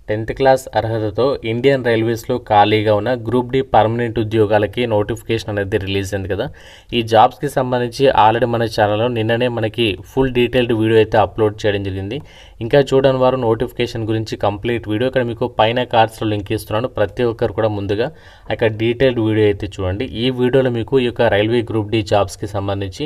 10th class అర్హతతో Indian రైల్వేస్లో ఖాళీగా ఉన్న గ్రూప్ డి పర్మనెంట్ ఉద్యోగాలకి నోటిఫికేషన్ అనేది రిలీజ్ అయింది కదా. ఈ జాబ్స్కి సంబంధించి ఆల్రెడీ మన ఛానల్లో నిన్ననే మనకి ఫుల్ డీటెయిల్డ్ వీడియో అయితే అప్లోడ్ చేయడం జరిగింది. ఇంకా చూడని వారు నోటిఫికేషన్ గురించి కంప్లీట్ వీడియో ఇక్కడ మీకు పైన కార్డ్స్లో లింక్ ఇస్తున్నాను. ప్రతి ఒక్కరు కూడా ముందుగా ఇక్కడ డీటెయిల్డ్ వీడియో అయితే చూడండి. ఈ వీడియోలో మీకు ఈ యొక్క రైల్వే గ్రూప్ డి జాబ్స్కి సంబంధించి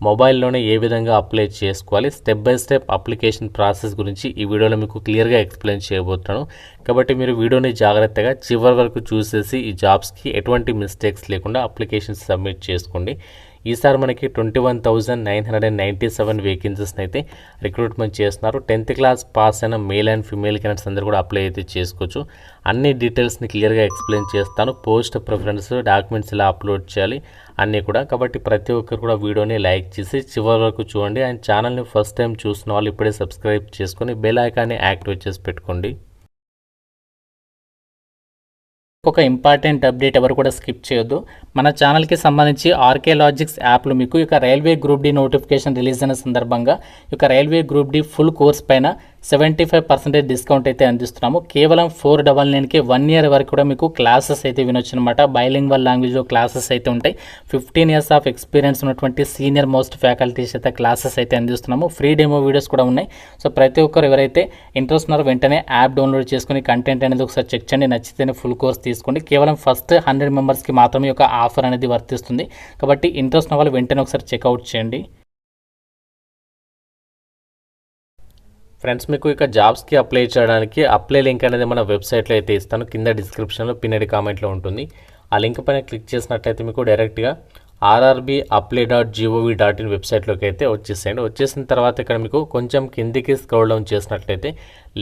మొబైల్లోనే ఏ విధంగా అప్లై చేసుకోవాలి, step by step application process గురించి ఈ వీడియోలో మీకు క్లియర్గా ఎక్స్ప్లెయిన్ చేయబోతున్నాను. కాబట్టి మీరు వీడియోని జాగ్రత్తగా చివరి వరకు చూసేసి ఈ జాబ్స్కి ఎటువంటి మిస్టేక్స్ లేకుండా అప్లికేషన్ సబ్మిట్ చేసుకోండి. ఈసారి మనకి 21,997 వేకెన్సీస్ని అయితే రిక్రూట్మెంట్ చేస్తున్నారు. 10th క్లాస్ పాస్ అయిన మేల్ అండ్ ఫీమేల్ క్యాండిడేట్స్ అందరూ కూడా అప్లై అయితే చేసుకోవచ్చు. అన్ని డీటెయిల్స్ని క్లియర్గా ఎక్స్ప్లెయిన్ చేస్తాను. పోస్ట్ ప్రిఫరెన్స్, డాక్యుమెంట్స్ ఇలా అప్లోడ్ చేయాలి అన్నీ కూడా. కాబట్టి ప్రతి ఒక్కరు కూడా వీడియోని లైక్ చేసి చివరి వరకు చూడండి. అండ్ ఛానల్ని ఫస్ట్ టైం చూసిన వాళ్ళు ఇప్పుడే సబ్స్క్రైబ్ చేసుకొని బెల్ ఐకాన్ని యాక్టివేట్ చేసి పెట్టుకోండి. ఒక ఇంపార్టెంట్ అప్డేట్ ఎవరు కూడా స్కిప్ చేయొద్దు. మన ఛానల్కి సంబంధించి ఆర్కే లాజిక్స్ యాప్లో మీకు ఇక railway group D notification release అయిన సందర్భంగా ఇక railway group D full course పైన 75% డిస్కౌంట్ అయితే అందిస్తున్నాము. కేవలం 499కి 1 ఇయర్ వరకు కూడా మీకు క్లాసెస్ అయితే వినొచ్చు అనమాట. బైలింగ్వల్ లాంగ్వేజ్లో క్లాసెస్ అయితే ఉంటాయి. 15 ఇయర్స్ ఆఫ్ ఎక్స్పీరియన్స్ ఉన్నటువంటి సీనియర్ మోస్ట్ ఫ్యాకల్టీస్ అయితే క్లాసెస్ అయితే అందిస్తున్నాము. ఫ్రీ డెమో వీడియోస్ కూడా ఉన్నాయి. సో ప్రతి ఒక్కరు ఎవరైతే ఇంట్రెస్ట్ ఉన్నారో వెంటనే యాప్ డౌన్లోడ్ చేసుకుని కంటెంట్ అనేది ఒకసారి చెక్ చేయండి. నచ్చితేనే ఫుల్ కోర్స్ తీసుకోండి. కేవలం ఫస్ట్ 100 మెంబర్స్కి మాత్రమే ఒక ఆఫర్ అనేది వర్తిస్తుంది. కాబట్టి ఇంట్రెస్ట్ ఉన్న వాళ్ళు వెంటనే ఒకసారి చెక్అవుట్ చేయండి. ఫ్రెండ్స్, మీకు ఇక జాబ్స్కి అప్లై చేయడానికి అప్లై లింక్ అనేది మన వెబ్సైట్లో అయితే ఇస్తాను. కింద డిస్క్రిప్షన్లో పిన్నెడ్ కామెంట్లో ఉంటుంది. ఆ లింక్ పైన క్లిక్ చేసినట్లయితే మీకు డైరెక్ట్గా rrbapply.gov.in వెబ్సైట్లోకి అయితే వచ్చేసేయండి. వచ్చేసిన తర్వాత ఇక్కడ మీకు కొంచెం కిందికి స్క్రోల్ డౌన్ చేసినట్లయితే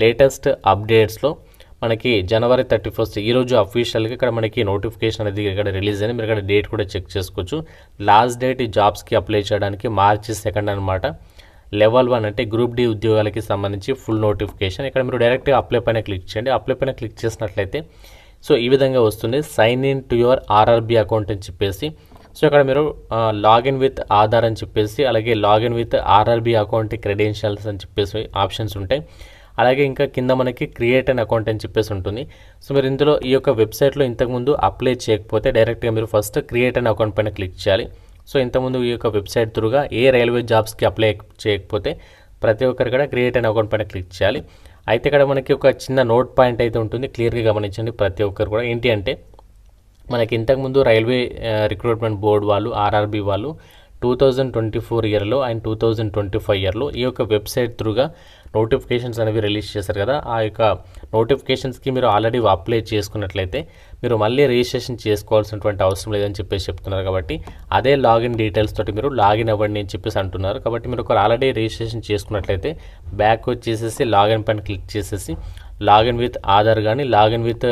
లేటెస్ట్ అప్డేట్స్లో మనకి January 31 ఈరోజు అఫీషియల్గా ఇక్కడ మనకి నోటిఫికేషన్ అనేది ఇక్కడ రిలీజ్ అయింది. మీరు ఇక్కడ డేట్ కూడా చెక్ చేసుకోవచ్చు. లాస్ట్ డేట్ ఈ జాబ్స్కి అప్లై చేయడానికి March 2 అనమాట. లెవెల్ 1 అంటే గ్రూప్ డి ఉద్యోగాలకి సంబంధించి ఫుల్ నోటిఫికేషన్. ఇక్కడ మీరు డైరెక్ట్గా అప్లై పైన క్లిక్ చేయండి. అప్లై పైన క్లిక్ చేసినట్లయితే సో ఈ విధంగా వస్తుంది. Sign in to your RRB account అని చెప్పేసి సో ఇక్కడ మీరు లాగిన్ విత్ ఆధార్ అని చెప్పేసి అలాగే login with RRB account credentials అని చెప్పేసి ఆప్షన్స్ ఉంటాయి. అలాగే ఇంకా కింద మనకి క్రియేట్ అన్ అకౌంట్ అని చెప్పేసి ఉంటుంది. సో మీరు ఇందులో ఈ యొక్క వెబ్సైట్లో ఇంతకుముందు అప్లై చేయకపోతే డైరెక్ట్గా మీరు ఫస్ట్ క్రియేట్ అన్ అకౌంట్ పైన క్లిక్ చేయాలి. సో ఇంతకుముందు ఈ యొక్క వెబ్సైట్ త్రూగా ఏ రైల్వే జాబ్స్కి అప్లై చేయకపోతే ప్రతి ఒక్కరు కూడా క్రియేట్ అన్ అకౌంట్ పైన క్లిక్ చేయాలి. అయితే ఇక్కడ మనకి ఒక చిన్న నోట్ పాయింట్ అయితే ఉంటుంది. క్లియర్గా గమనించండి ప్రతి ఒక్కరు కూడా. ఏంటి అంటే మనకి ఇంతకుముందు రైల్వే రిక్రూట్మెంట్ బోర్డు వాళ్ళు RRB వాళ్ళు 2024 ఇయర్లో అండ్ 2025 ఇయర్లో ఈ యొక్క వెబ్సైట్ త్రూగా నోటిఫికేషన్స్ అనేవి రిలీజ్ చేశారు కదా. ఆ యొక్క నోటిఫికేషన్స్కి మీరు ఆల్రెడీ అప్లై చేసుకున్నట్లయితే మీరు మళ్ళీ రిజిస్ట్రేషన్ చేసుకోవాల్సినటువంటి అవసరం లేదని చెప్పేసి చెప్తున్నారు. కాబట్టి అదే లాగిన్ డీటెయిల్స్ తోటి మీరు లాగిన్ అవ్వండి అని చెప్పేసి అంటున్నారు. కాబట్టి మీరు ఒక ఆల్రెడీ రిజిస్ట్రేషన్ చేసుకున్నట్లయితే బ్యాక్ వచ్చేసేసి లాగిన్ పైన క్లిక్ చేసేసి లాగిన్ విత్ ఆధార్ కానీ login with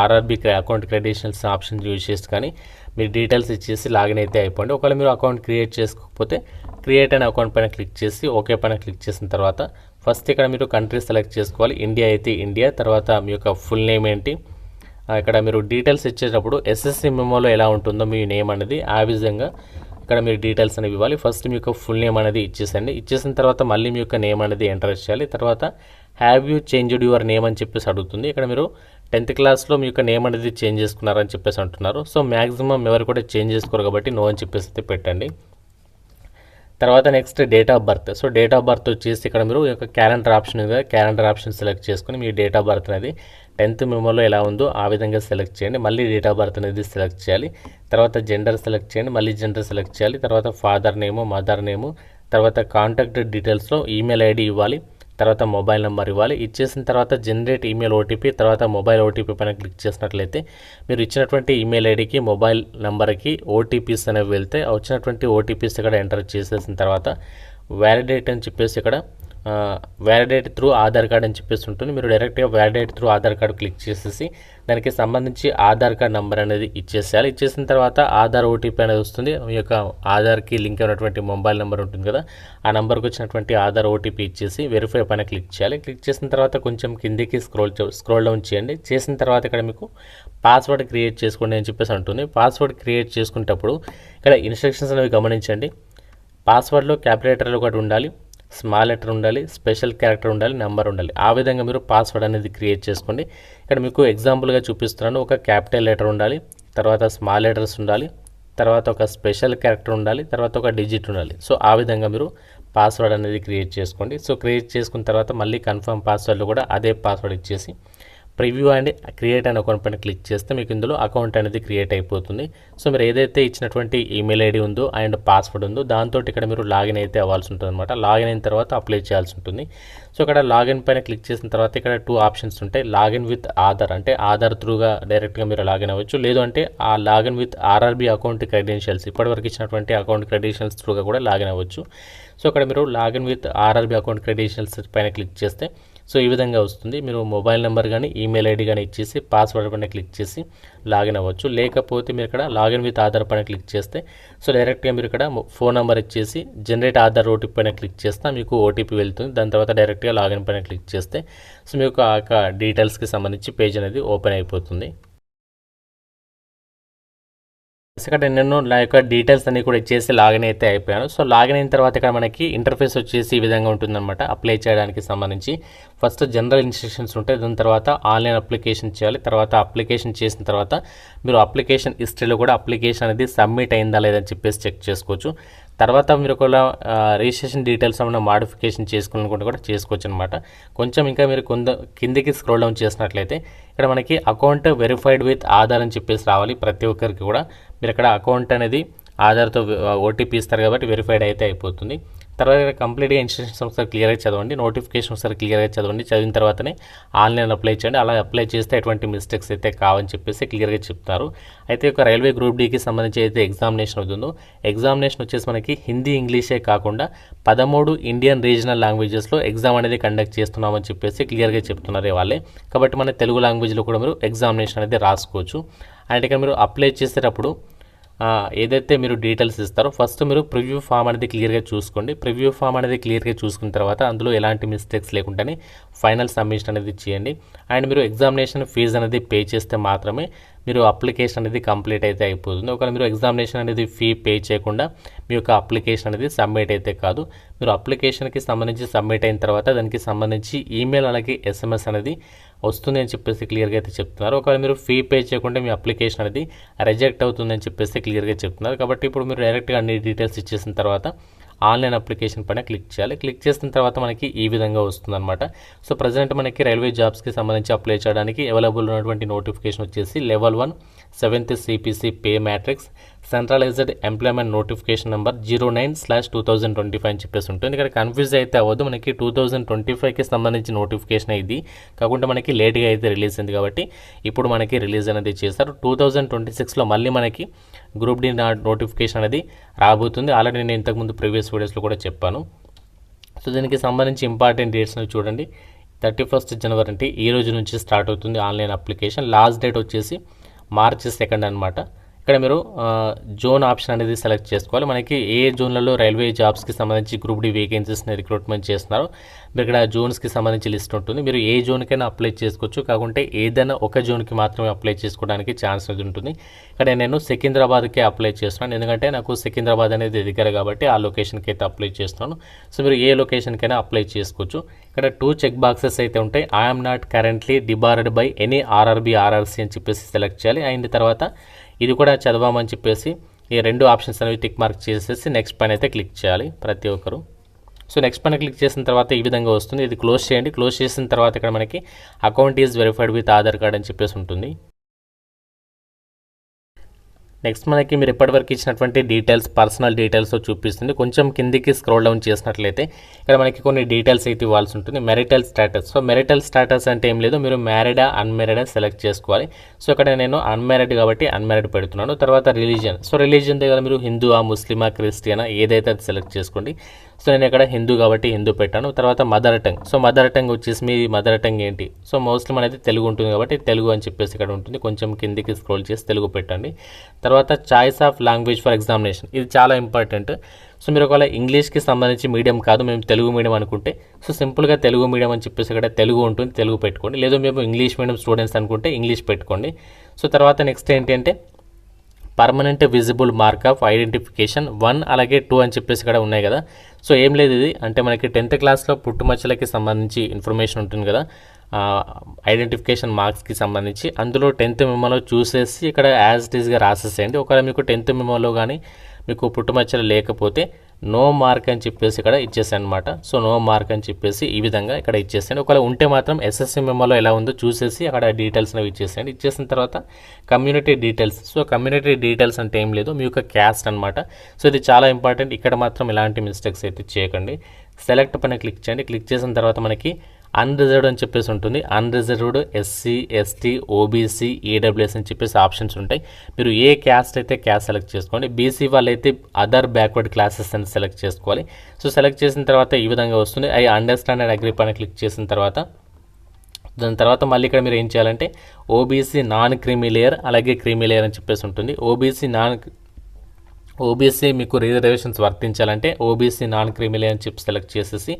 RRB account credentials option use చేసి కానీ మీరు డీటెయిల్స్ ఇచ్చేసి లాగిన్ అయితే అయిపోండి. ఒకవేళ మీరు అకౌంట్ క్రియేట్ చేసుకోకపోతే క్రియేట్ అయిన అకౌంట్ పైన క్లిక్ చేసి ఓకే పైన క్లిక్ చేసిన తర్వాత ఫస్ట్ ఇక్కడ మీరు కంట్రీ సెలెక్ట్ చేసుకోవాలి. ఇండియా అయితే ఇండియా, తర్వాత మీ యొక్క ఫుల్ నేమ్ ఏంటి, ఇక్కడ మీరు డీటెయిల్స్ ఇచ్చేటప్పుడు SSC మెమోలో ఎలా ఉంటుందో మీ నేమ్ అనేది ఆ విధంగా ఇక్కడ మీరు డీటెయిల్స్ అనేవి ఇవ్వాలి. ఫస్ట్ మీ యొక్క ఫుల్ నేమ్ అనేది ఇచ్చేసండి. ఇచ్చేసిన తర్వాత మళ్ళీ మీ యొక్క నేమ్ అనేది ఎంటర్ చేయాలి. తర్వాత have you changed your name అని చెప్పేసి అడుగుతుంది. ఇక్కడ మీరు 10th క్లాస్లో మీ యొక్క నేమ్ అనేది చేంజ్ చేసుకున్నారని చెప్పేసి అంటున్నారు. సో మ్యాక్సిమం ఎవరు కూడా చేంజ్ చేసుకోరు కాబట్టి నో అని చెప్పేసి అయితే పెట్టండి. తర్వాత next date of birth. So date of birth వచ్చేసి ఇక్కడ మీరు ఈ యొక్క క్యాలెండర్ ఆప్షన్ ఉంది. క్యాలెండర్ ఆప్షన్ సెలెక్ట్ చేసుకుని మీ డేట్ ఆఫ్ బర్త్ అనేది 10th మెమోలో ఎలా ఉందో ఆ విధంగా సెలెక్ట్ చేయండి. మళ్ళీ డేట్ ఆఫ్ బర్త్ అనేది సెలెక్ట్ చేయాలి. తర్వాత జెండర్ సెలెక్ట్ చేయండి. మళ్ళీ జెండర్ సెలెక్ట్ చేయాలి. తర్వాత ఫాదర్ నేము, మదర్ నేము, తర్వాత కాంటాక్ట్ డీటెయిల్స్లో ఈమెయిల్ ID ఇవ్వాలి. తర్వాత మొబైల్ నెంబర్ ఇవ్వాలి. ఇచ్చేసిన తర్వాత జనరేట్ ఈమెయిల్ OTP, తర్వాత మొబైల్ OTP పైన క్లిక్ చేసినట్లయితే మీరు ఇచ్చినటువంటి ఈమెయిల్ ఐడికి మొబైల్ నెంబర్కి OTPs అనేవి వెళ్తే వచ్చినటువంటి OTPs ఇక్కడ ఎంటర్ చేసేసిన తర్వాత వ్యాలిడేట్ అని చెప్పేసి ఇక్కడ వ్యాలిడేట్ త్రూ ఆధార్ కార్డ్ అని చెప్పేసి ఉంటుంది. మీరు డైరెక్ట్గా validate through Aadhaar card click చేసేసి దానికి సంబంధించి ఆధార్ కార్డ్ నెంబర్ అనేది ఇచ్చేసేయాలి. ఇచ్చేసిన తర్వాత ఆధార్ OTP అనేది వస్తుంది. మీ యొక్క ఆధార్కి లింక్ అయినటువంటి మొబైల్ నెంబర్ ఉంటుంది కదా, ఆ నెంబర్కి వచ్చినటువంటి ఆధార్ OTP ఇచ్చేసి వెరిఫై పైన క్లిక్ చేయాలి. క్లిక్ చేసిన తర్వాత కొంచెం కిందికి స్క్రోల్ డౌన్ చేయండి. చేసిన తర్వాత ఇక్కడ మీకు పాస్వర్డ్ క్రియేట్ చేసుకోండి అని చెప్పేసి అంటుంది. పాస్వర్డ్ క్రియేట్ చేసుకునేటప్పుడు ఇక్కడ ఇన్స్ట్రక్షన్స్ అనేవి గమనించండి. పాస్వర్డ్లో క్యాపిటల్ ఒకటి ఉండాలి, స్మాల్ లెటర్ ఉండాలి, స్పెషల్ క్యారెక్టర్ ఉండాలి, నెంబర్ ఉండాలి. ఆ విధంగా మీరు పాస్వర్డ్ అనేది క్రియేట్ చేసుకోండి. ఇక్కడ మీకు ఎగ్జాంపుల్గా చూపిస్తున్నాను. ఒక క్యాపిటల్ లెటర్ ఉండాలి, తర్వాత స్మాల్ లెటర్స్ ఉండాలి, తర్వాత ఒక స్పెషల్ క్యారెక్టర్ ఉండాలి, తర్వాత ఒక డిజిట్ ఉండాలి. సో ఆ విధంగా మీరు పాస్వర్డ్ అనేది క్రియేట్ చేసుకోండి. సో క్రియేట్ చేసుకున్న తర్వాత మళ్ళీ కన్ఫర్మ్ పాస్వర్డ్లో కూడా అదే పాస్వర్డ్ ఇచ్చేసి ప్రివ్యూ అండ్ క్రియేట్ అనే అకౌంట్ పైన క్లిక్ చేస్తే మీకు ఇందులో అకౌంట్ అనేది క్రియేట్ అయిపోతుంది. సో మీరు ఏదైతే ఇచ్చినటువంటి ఈమెయిల్ ఐడి ఉందో అండ్ పాస్వర్డ్ ఉందో దాంతో ఇక్కడ మీరు లాగిన్ అయితే అవ్వాల్సి ఉంటుంది అనమాట. లాగిన్ అయిన తర్వాత అప్లై చేయాల్సి ఉంటుంది. సో ఇక్కడ లాగిన్ పైన క్లిక్ చేసిన తర్వాత ఇక్కడ 2 ఆప్షన్స్ ఉంటాయి. లాగిన్ విత్ ఆధార్ అంటే ఆధార్ త్రూగా డైరెక్ట్గా మీరు లాగిన్ అవ్వచ్చు, లేదు అంటే ఆ login with RRB account credentials ఇప్పటివరకు ఇచ్చినటువంటి అకౌంట్ క్రెడెన్షియల్స్ త్రూగా కూడా లాగిన్ అవ్వచ్చు. సో ఇక్కడ మీరు login with RRB account credentials పైన క్లిక్ చేస్తే సో ఈ విధంగా వస్తుంది. మీరు మొబైల్ నెంబర్ కానీ ఈమెయిల్ ఐడి కానీ ఇచ్చేసి పాస్వర్డ్ పైన క్లిక్ చేసి లాగిన్ అవ్వచ్చు. లేకపోతే మీరు ఇక్కడ లాగిన్ విత్ ఆధార్ పైన క్లిక్ చేస్తే సో డైరెక్ట్గా మీరు ఇక్కడ ఫోన్ నెంబర్ ఇచ్చేసి జనరేట్ ఆధార్ ఓటీపీ పైన క్లిక్ చేస్తే మీకు ఓటీపీ వెళ్తుంది. దాని తర్వాత డైరెక్ట్గా లాగిన్ పైన క్లిక్ చేస్తే సో మీకు ఆ డీటెయిల్స్కి సంబంధించి పేజ్ అనేది ఓపెన్ అయిపోతుంది. ఇక్కడ నేను నా యొక్క డీటెయిల్స్ అన్ని కూడా ఇచ్చేసి లాగిన్ అయితే అయిపోయాను. సో లాగిన్ అయిన తర్వాత ఇక్కడ మనకి ఇంటర్ఫేస్ వచ్చేసి ఈ విధంగా ఉంటుందన్నమాట. అప్లై చేయడానికి సంబంధించి ఫస్ట్ జనరల్ ఇన్స్ట్రక్షన్స్ ఉంటాయి, దాని తర్వాత ఆన్లైన్ అప్లికేషన్ చేయాలి. తర్వాత అప్లికేషన్ చేసిన తర్వాత మీరు అప్లికేషన్ హిస్టరీలో కూడా అప్లికేషన్ అనేది సబ్మిట్ అయిందా లేదని చెప్పేసి చెక్ చేసుకోవచ్చు. తర్వాత మీరు ఒకవేళ రిజిస్ట్రేషన్ డీటెయిల్స్ ఏమైనా మాడిఫికేషన్ చేసుకోవాలనుకుంటే కూడా చేసుకోవచ్చు అనమాట. కొంచెం ఇంకా మీరు కిందికి స్క్రోల్ డౌన్ చేసినట్లయితే ఇక్కడ మనకి అకౌంట్ వెరిఫైడ్ విత్ ఆధార్ అని చెప్పేసి రావాలి. ప్రతి ఒక్కరికి కూడా మీరు ఇక్కడ అకౌంట్ అనేది ఆధార్తో ఓటీపీ ఇస్తారు కాబట్టి వెరిఫైడ్ అయితే అయిపోతుంది. తర్వాత కంప్లీట్గా ఇన్స్ట్రక్షన్స్ ఒకసారి క్లియర్గా చదవండి, నోటిఫికేషన్ ఒకసారి క్లియర్గా చదవండి. చదివిన తర్వాతనే ఆన్లైన్ అప్లై చేయండి. అలా అప్లై చేస్తే ఎటువంటి మిస్టేక్స్ అయితే కావని చెప్పేసి క్లియర్గా చెప్తారు. అయితే ఒక రైల్వే గ్రూప్ డీకి సంబంధించి అయితే ఎగ్జామినేషన్ అవుతుందో ఎగ్జామినేషన్ వచ్చేసి మనకి హిందీ ఇంగ్లీషే కాకుండా 13 ఇండియన్ రీజనల్ లాంగ్వేజెస్లో ఎగ్జామ్ అనేది కండక్ట్ చేస్తున్నామని చెప్పేసి క్లియర్గా చెప్తున్నారు వాళ్ళే. కాబట్టి మన తెలుగు లాంగ్వేజ్లో కూడా మీరు ఎగ్జామినేషన్ అనేది రాసుకోవచ్చు. అండ్ ఇక్కడ మీరు అప్లై చేసేటప్పుడు ఏదైతే మీరు డీటెయిల్స్ ఇస్తారో ఫస్ట్ మీరు ప్రివ్యూ ఫామ్ అనేది క్లియర్గా చూసుకోండి. ప్రివ్యూ ఫామ్ అనేది క్లియర్గా చూసుకున్న తర్వాత అందులో ఎలాంటి మిస్టేక్స్ లేకుండానే ఫైనల్ సబ్మిషన్ అనేది చేయండి. అండ్ మీరు ఎగ్జామినేషన్ ఫీజు అనేది పే చేస్తే మాత్రమే మీరు అప్లికేషన్ అనేది కంప్లీట్ అయితే అయిపోతుంది. ఒకవేళ మీరు ఎగ్జామినేషన్ అనేది ఫీ పే చేయకుండా మీ యొక్క అప్లికేషన్ అనేది సబ్మిట్ అయితే కాదు. మీరు అప్లికేషన్కి సంబంధించి సబ్మిట్ అయిన తర్వాత దానికి సంబంధించి ఈమెయిల్ అలాగే ఎస్ఎంఎస్ అనేది వస్తుంది అని చెప్పేసి క్లియర్గా అయితే చెప్తున్నారు. ఒకవేళ మీరు ఫీ పే చేయకుండా మీ అప్లికేషన్ అనేది రిజెక్ట్ అవుతుందని చెప్పేసి క్లియర్గా చెప్తున్నారు. కాబట్టి ఇప్పుడు మీరు డైరెక్ట్గా అన్ని డీటెయిల్స్ ఇచ్చేసిన తర్వాత ఆన్లైన్ అప్లికేషన్ పైన క్లిక్ చేయాలి. క్లిక్ చేసిన తర్వాత మనకి ఈ విధంగా వస్తుందన్నమాట. సో ప్రజెంట్ మనకి రైల్వే జాబ్స్కి సంబంధించి అప్లై చేయడానికి అవైలబుల్ ఉన్నటువంటి నోటిఫికేషన్ వచ్చేసి level 1 7th CPC pay matrix centralised employment notification number 09/2025 అని చెప్పేసి ఉంటుంది. ఇక్కడ కన్ఫ్యూజ్ అయితే అవ్వదు, మనకి 2025కి సంబంధించి నోటిఫికేషన్ ఇది కాకుండా మనకి లేట్గా అయితే రిలీజ్ అయింది కాబట్టి ఇప్పుడు మనకి రిలీజ్ అనేది చేశారు. 2026లో మళ్ళీ మనకి గ్రూప్ డి నోటిఫికేషన్ అనేది రాబోతుంది. ఆల్రెడీ నేను ఇంతకుముందు ప్రీవియస్ వీడియోస్లో కూడా చెప్పాను. సో దీనికి సంబంధించి ఇంపార్టెంట్ డేట్స్ని చూడండి. 31st జనవరి అంటే ఈ రోజు నుంచి స్టార్ట్ అవుతుంది ఆన్లైన్ అప్లికేషన్. లాస్ట్ డేట్ వచ్చేసి March 2 అనమాట. ఇక్కడ మీరు జోన్ ఆప్షన్ అనేది సెలెక్ట్ చేసుకోవాలి. మనకి ఏ జోన్లలో రైల్వే జాబ్స్కి సంబంధించి గ్రూప్ డి వేకెన్సీస్ని రిక్రూట్మెంట్ చేస్తున్నారు మీరు ఇక్కడ జోన్స్కి సంబంధించి లిస్ట్ ఉంటుంది. మీరు ఏ జోన్కైనా అప్లై చేసుకోవచ్చు, కాకుంటే ఏదైనా ఒక జోన్కి మాత్రమే అప్లై చేసుకోవడానికి ఛాన్స్ అనేది ఉంటుంది. ఇక్కడ నేను సికింద్రాబాద్కే అప్లై చేస్తున్నాను, ఎందుకంటే నాకు సికింద్రాబాద్ అనేది దగ్గర కాబట్టి ఆ లొకేషన్కి అయితే అప్లై చేస్తున్నాను. సో మీరు ఏ లొకేషన్కైనా అప్లై చేసుకోవచ్చు. ఇక్కడ 2 చెక్ బాక్సెస్ అయితే ఉంటాయి. I'm not currently debarred by any RRB RRC అని చెప్పేసి సెలెక్ట్ చేయాలి. అయిన తర్వాత ఇది కూడా చదవామని చెప్పేసి ఈ 2 ఆప్షన్స్ అనేవి టిక్ మార్క్ చేసేసి నెక్స్ట్ పైన అయితే క్లిక్ చేయాలి ప్రతి ఒక్కరు. సో నెక్స్ట్ పైన క్లిక్ చేసిన తర్వాత ఈ విధంగా వస్తుంది. ఇది క్లోజ్ చేయండి. క్లోజ్ చేసిన తర్వాత ఇక్కడ మనకి account is verified with Aadhaar card అని చెప్పేసి ఉంటుంది. నెక్స్ట్ మనకి మీరు ఇప్పటివరకు ఇచ్చినటువంటి డీటెయిల్స్ పర్సనల్ డీటెయిల్స్ చూపిస్తుంది. కొంచెం కిందికి స్క్రోల్ డౌన్ చేసినట్లయితే ఇక్కడ మనకి కొన్ని డీటెయిల్స్ అయితే ఇవ్వాల్సి ఉంటుంది. Marital status. So marital status అంటే ఏం లేదు, మీరు మ్యారీడా అన్మ్యారీడా సెలెక్ట్ చేసుకోవాలి. సో ఇక్కడ నేను అన్మ్యారీడ్ కాబట్టి అన్మ్యారీడ్ పెడుతున్నాను. తర్వాత రిలీజియన్. సో రిలీజియన్ దగ్గర మీరు హిందూవా ముస్లిమా క్రిస్టియనా ఏదైతే అది సెలెక్ట్ చేసుకోండి. సో నేను ఇక్కడ హిందూ కాబట్టి హిందూ పెట్టాను. తర్వాత mother tongue. So mother tongue వచ్చేసి మీ మదర్ టంగ్ ఏంటి? సో మోస్ట్లీ అనేది తెలుగు ఉంటుంది కాబట్టి తెలుగు అని చెప్పేసి ఇక్కడ ఉంటుంది. కొంచెం కిందికి స్క్రోల్ చేసి తెలుగు పెట్టండి. తర్వాత choice of language for examination. ఇది చాలా ఇంపార్టెంట్. సో మీరు ఒకవేళ ఇంగ్లీష్కి సంబంధించి మీడియం కాదు, మేము తెలుగు మీడియం అనుకుంటే సో సింపుల్గా తెలుగు మీడియం అని చెప్పేసి ఇక్కడ తెలుగు ఉంటుంది, తెలుగు పెట్టుకోండి. లేదు మేము ఇంగ్లీష్ మీడియం స్టూడెంట్స్ అనుకుంటే ఇంగ్లీష్ పెట్టుకోండి. సో తర్వాత నెక్స్ట్ ఏంటి అంటే permanent visible mark of identification 1 అలాగే 2 అని చెప్పేసి ఇక్కడ ఉన్నాయి కదా. సో ఏం లేదు, ఇది అంటే మనకి 10th క్లాస్లో పుట్టుమచ్చలకి సంబంధించి ఇన్ఫర్మేషన్ ఉంటుంది కదా, ఐడెంటిఫికేషన్ మార్క్స్కి సంబంధించి. అందులో 10th మెమోలో చూసేసి ఇక్కడ యాజ్ ఇట్ ఈస్గా రాసేసేయండి. ఒకవేళ మీకు 10th మెమోలో కానీ మీకు పుట్టుమచ్చలు లేకపోతే నో మార్క్ అని చెప్పేసి ఇక్కడ ఇచ్చేసాను అనమాట. సో నో మార్క్ అని చెప్పేసి ఈ విధంగా ఇక్కడ ఇచ్చేసాను. ఒకవేళ ఉంటే మాత్రం ఎస్ఎస్సి మెమోలో ఎలా ఉందో చూసేసి అక్కడ డీటెయిల్స్ అనేవి ఇచ్చేసేయండి. ఇచ్చేసిన తర్వాత community details. So community details అంటే ఏం లేదు, మీ యొక్క క్యాస్ట్ అనమాట. సో ఇది చాలా ఇంపార్టెంట్, ఇక్కడ మాత్రం ఎలాంటి మిస్టేక్స్ అయితే చేయకండి. సెలెక్ట్ పైన క్లిక్ చేయండి. క్లిక్ చేసిన తర్వాత మనకి అన్రిజర్వ్డ్ అని చెప్పేసి ఉంటుంది. Unreserved, SC, ST, OBC, EWS అని చెప్పేసి ఆప్షన్స్ ఉంటాయి. మీరు ఏ క్యాస్ట్ అయితే క్యాస్ట్ సెలెక్ట్ చేసుకోండి. బీసీ వాళ్ళైతే అదర్ బ్యాక్వర్డ్ క్లాసెస్ అని సెలెక్ట్ చేసుకోవాలి. సో సెలెక్ట్ చేసిన తర్వాత ఈ విధంగా వస్తుంది. ఐ అండర్స్టాండ్ అండ్ అగ్రీ పైన క్లిక్ చేసిన తర్వాత దాని తర్వాత మళ్ళీ ఇక్కడ మీరు ఏం చేయాలంటే ఓబీసీ నాన్ క్రీమీ లేయర్ అలాగే క్రీమీ లేయర్ అని చెప్పేసి ఉంటుంది. ఓబీసీ మీకు రిజర్వేషన్స్ వర్తించాలంటే ఓబీసీ నాన్ క్రిమినల్ అని చెప్పి సెలెక్ట్ చేసేసి